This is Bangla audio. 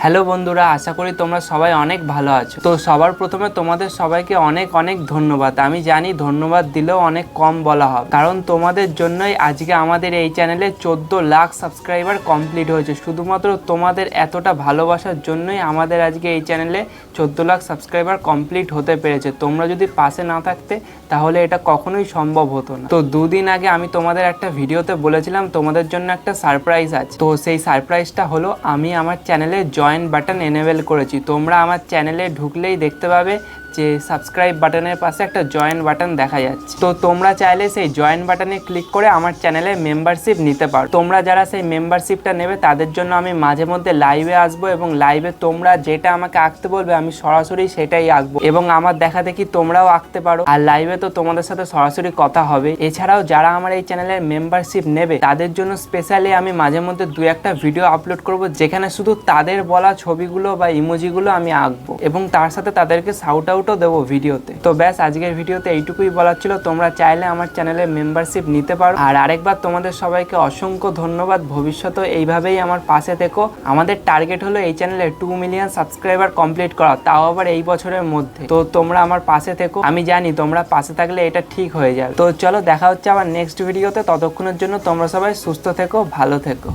হ্যালো বন্ধুরা, আশা করি তোমরা সবাই অনেক ভালো আছো। তো সবার প্রথমে তোমাদের সবাইকে অনেক অনেক ধন্যবাদ। আমি জানি ধন্যবাদ দিলেও অনেক কম বলা হবে, কারণ তোমাদের জন্যই আজকে আমাদের এই চ্যানেলে 14 লাখ সাবস্ক্রাইবার কমপ্লিট হয়েছে। শুধুমাত্র তোমাদের এতটা ভালোবাসার জন্যই আমাদের আজকে এই চ্যানেলে 14 লাখ সাবস্ক্রাইবার কমপ্লিট হতে পেরেছে। তোমরা যদি পাশে না থাকতে তাহলে এটা কখনোই সম্ভব হতো না। তো দুদিন আগে আমি তোমাদের একটা ভিডিওতে বলেছিলাম তোমাদের জন্য একটা সারপ্রাইজ আছে। তো সেই সারপ্রাইজটা হলো আমি আমার চ্যানেলে জয়েন বাটন এনেবেল করেছি। তোমরা আমার চ্যানেলে ঢুকলেই দেখতে পাবে যে সাবস্ক্রাইব বাটনের পাশে একটা জয়েন বাটন দেখা যাচ্ছে। তো তোমরা চাইলে সেই জয়েন বাটনে ক্লিক করে আমার চ্যানেলে মেম্বারশিপ নিতে পারো। তোমরা যারা সেই মেম্বারশিপটা নেবে তাদের জন্য আমি মাঝে মধ্যে লাইভে আসবো এবং লাইভে তোমরা যেটা আমাকে আঁকতে বলবে আমি সরাসরি সেটাই আঁকবো এবং আমার দেখা দেখি তোমরাও আঁকতে পারো। আর লাইভে তো তোমাদের সাথে সরাসরি কথা হবে। এছাড়াও যারা আমার এই চ্যানেলের মেম্বারশিপ নেবে তাদের জন্য স্পেশালি আমি মাঝে মধ্যে দু একটা ভিডিও আপলোড করব, যেখানে শুধু তাদের বলা ছবিগুলো বা ইমোজিগুলো আমি আঁকবো এবং তার সাথে তাদেরকে শাউট আউটও দেবো ভিডিওতে। তো ব্যাস, আজকের ভিডিওতে এইটুকুই বলার ছিল। তোমরা চাইলে আমার চ্যানেলে মেম্বারশিপ নিতে পারো। আর আরেকবার তোমাদের সবাইকে অসংখ্য ধন্যবাদ। ভবিষ্যতে এইভাবেই আমার পাশে থেকো। আমাদের টার্গেট হলো এই চ্যানেলে 2 মিলিয়ন সাবস্ক্রাইবার কমপ্লিট করা, তাও আবার এই বছরের মধ্যে। তো তোমরা আমার পাশে থেকো, আমি জানি তোমরা পাশে থাকলে এটা ঠিক হয়ে যাবে। তো চলো, দেখা হচ্ছে আবার নেক্সট ভিডিওতে। ততক্ষণের জন্য তোমরা সবাই সুস্থ থেকো, ভালো থেকো।